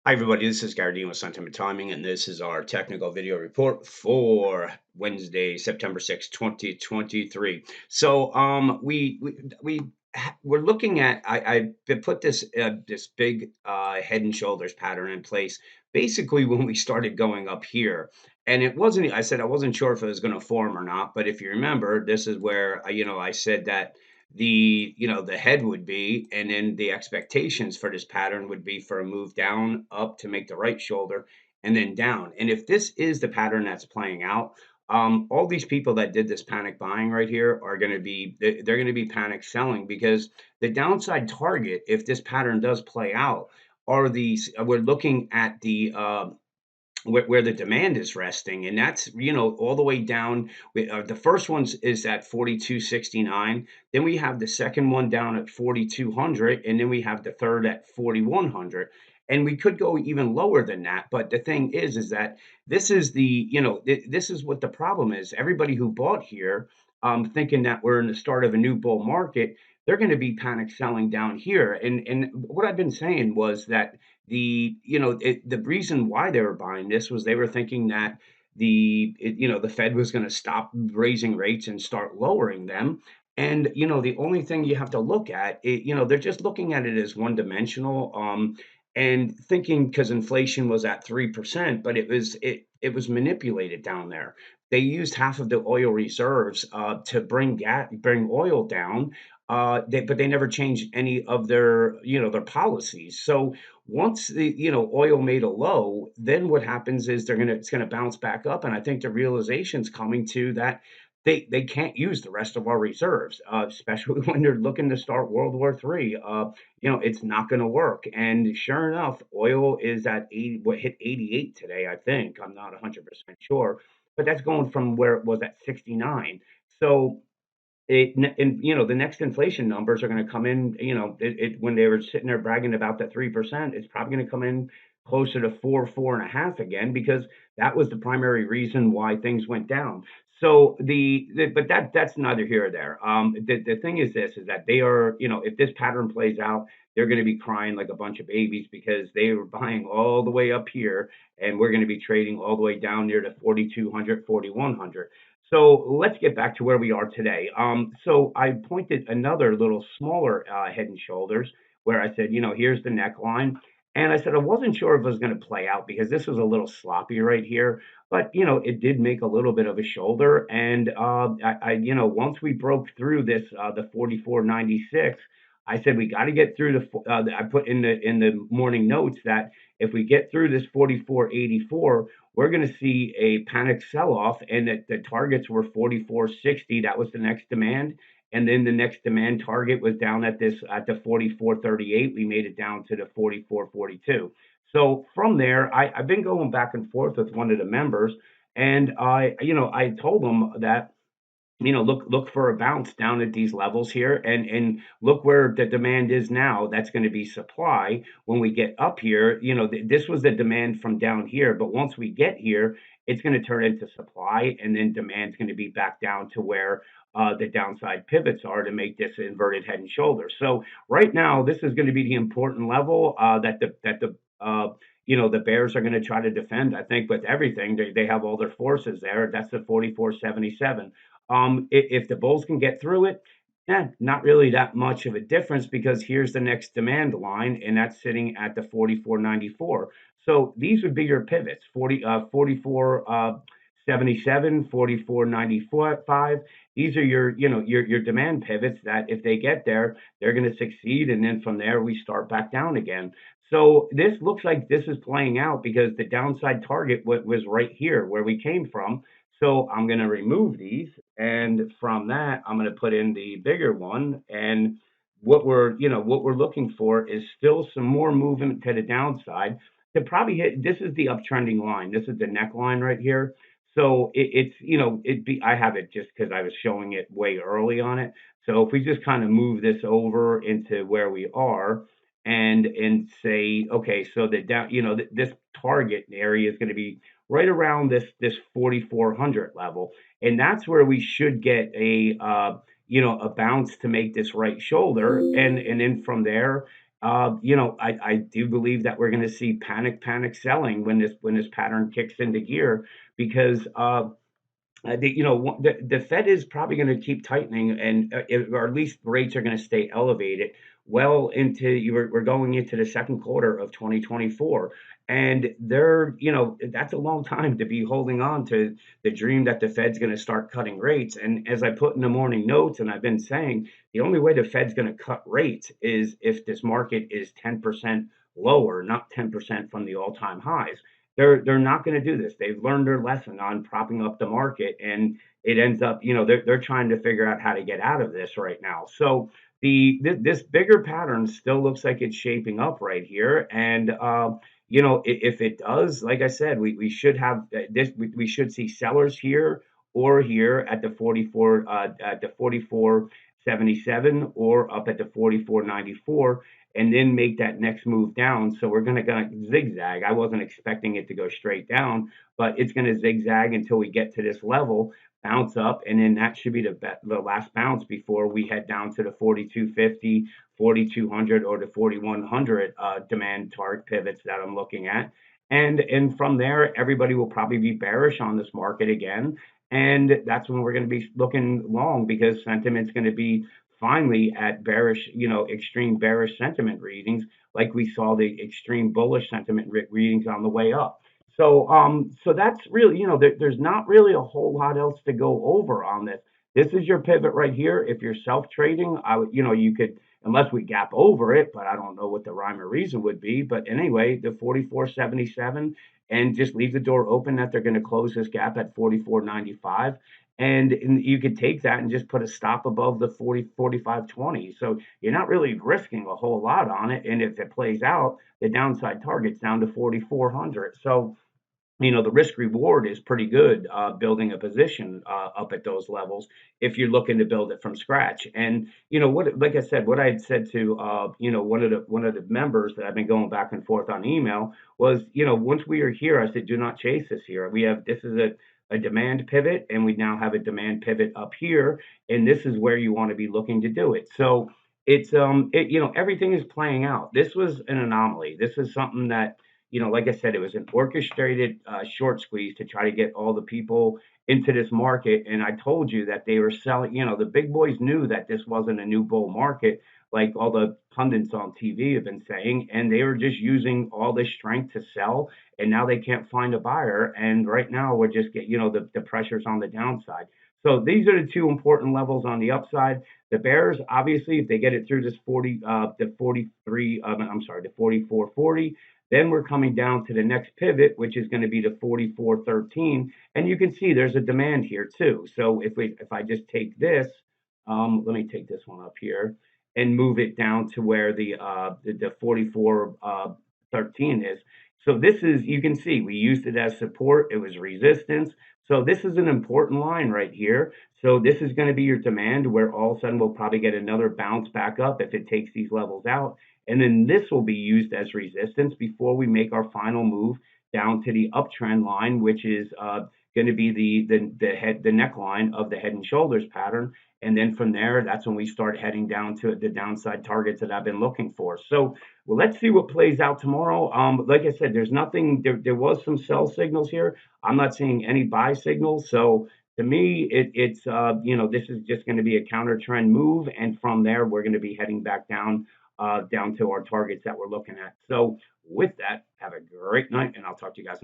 Hi, everybody. This is Gary Dean with Sentiment Timing, and this is our technical video report for Wednesday, September 6th, 2023. So, we're looking at. I put this big head and shoulders pattern in place basically when we started going up here, and it wasn't. I said I wasn't sure if it was going to form or not, but if you remember, this is where I said that the head would be, and then the expectations for this pattern would be for a move down up to make the right shoulder and then down. And if this is the pattern that's playing out, all these people that did this panic buying right here are going to be they're going to be panic selling, because the downside target, if this pattern does play out, are these we're looking at where the demand is resting, and that's all the way down. The first one is at 4269, then we have the second one down at 4200, and then we have the third at 4100, and we could go even lower than that. But the thing is that this is this is what the problem is. Everybody who bought here, thinking that we're in the start of a new bull market, they're going to be panic selling down here. And what I've been saying was that the reason why they were buying this was they were thinking that the Fed was going to stop raising rates and start lowering them. And the only thing you have to look at they're just looking at it as one dimensional, and thinking, because inflation was at 3%, but it was manipulated down there. They used half of the oil reserves to bring oil down. But they never changed any of their policies. So once the oil made a low, then what happens is it's gonna bounce back up, and I think the realization's coming to that they can't use the rest of our reserves, especially when they're looking to start World War III. It's not going to work. And sure enough, oil is at 80, what hit 88 today, I think. I'm not 100% sure, but that's going from where it was at 69. So the next inflation numbers are going to come in. When they were sitting there bragging about that 3%, it's probably going to come in closer to 4.5 again, because that was the primary reason why things went down. So but that's neither here or there. The thing is this, is that they are, if this pattern plays out, they're going to be crying like a bunch of babies, because they were buying all the way up here, and we're going to be trading all the way down near to 4,200, 4,100. So let's get back to where we are today. So I pointed another little smaller head and shoulders, where I said, here's the neckline. And I said I wasn't sure if it was going to play out, because this was a little sloppy right here, but it did make a little bit of a shoulder. And once we broke through this, the 44.96, I said we got to get through I put in the morning notes that if we get through this 44.84, we're going to see a panic sell-off, and that the targets were 44.60. That was the next demand. And then the next demand target was down at the 44.38. We made it down to the 44.42. So from there, I've been going back and forth with one of the members, and I told them that look for a bounce down at these levels here, and look where the demand is now. That's going to be supply when we get up here. This was the demand from down here, but once we get here, it's going to turn into supply, and then demand's going to be back down to where the downside pivots are to make this inverted head and shoulder. So right now, this is going to be the important level that the Bears are going to try to defend. I think with everything, they have all their forces there. That's the 44.77. If the Bulls can get through it, not really that much of a difference, because here's the next demand line, and that's sitting at the 44.94. So these would be your pivots: 44.77, 44.95. These are your demand pivots, that if they get there, they're going to succeed, and then from there we start back down again. So this looks like this is playing out, because the downside target was right here where we came from. So I'm going to remove these, and from that, I'm going to put in the bigger one. And what we're looking for is still some more movement to the downside to probably hit. This is the uptrending line. This is the neckline right here. So I have it just because I was showing it way early on it. So if we just kind of move this over into where we are, and say, okay, so that down, this target area is going to be right around this 4400 level, and that's where we should get a bounce to make this right shoulder, and then from there, I do believe that we're going to see panic selling when this pattern kicks into gear because the Fed is probably going to keep tightening, and or at least rates are going to stay elevated well into we're going into the second quarter of 2024, and that's a long time to be holding on to the dream that the Fed's going to start cutting rates. And as I put in the morning notes, and I've been saying, the only way the Fed's going to cut rates is if this market is 10% lower, not 10% from the all-time highs. They're not going to do this. They've learned their lesson on propping up the market, and it ends up, they're trying to figure out how to get out of this right now. So this bigger pattern still looks like it's shaping up right here, and if it does, like I said, we should have this. We should see sellers here or here at the 44.77 or up at the 44.94, and then make that next move down. So we're going to zigzag. I wasn't expecting it to go straight down, but it's going to zigzag until we get to this level, bounce up, and then that should be the last bounce before we head down to the 4250, 4200, or the 4100 demand target pivots that I'm looking at. And from there, everybody will probably be bearish on this market again. And that's when we're going to be looking long, because sentiment's going to be finally at bearish, extreme bearish sentiment readings, like we saw the extreme bullish sentiment readings on the way up. So that's really, there's not really a whole lot else to go over on this. This is your pivot right here. If you're self trading, I would, you could, unless we gap over it, but I don't know what the rhyme or reason would be. But anyway, the 44.77, and just leave the door open that they're going to close this gap at 44.95. And you could take that and just put a stop above the 45.20. So you're not really risking a whole lot on it. And if it plays out, the downside target's down to 4,400. So the risk reward is pretty good, building a position up at those levels if you're looking to build it from scratch. And like I said, what I had said to one of the members that I've been going back and forth on email was, once we are here, I said, do not chase this here. This is a demand pivot, and we now have a demand pivot up here, and this is where you want to be looking to do it. So everything is playing out. This was an anomaly. This is something that, like I said, it was an orchestrated short squeeze to try to get all the people into this market. And I told you that they were selling, the big boys knew that this wasn't a new bull market, like all the pundits on TV have been saying, and they were just using all this strength to sell. And now they can't find a buyer. And right now we're just getting, the pressures on the downside. So these are the two important levels on the upside. The bears, obviously, if they get it through this 44.40, then we're coming down to the next pivot, which is going to be the 44.13, and you can see there's a demand here too. So if I just take this, let me take this one up here and move it down to where the 44.13 is. So this is, you can see we used it as support. It was resistance. So this is an important line right here. So this is going to be your demand, where all of a sudden we'll probably get another bounce back up if it takes these levels out. And then this will be used as resistance before we make our final move down to the uptrend line, which is going to be the neckline of the head and shoulders pattern. And then from there, that's when we start heading down to the downside targets that I've been looking for. So well, let's see what plays out tomorrow. Like I said, there's nothing. There was some sell signals here. I'm not seeing any buy signals. So to me, it's this is just going to be a counter trend move, and from there we're going to be heading back down to our targets that we're looking at. So with that, have a great night, and I'll talk to you guys.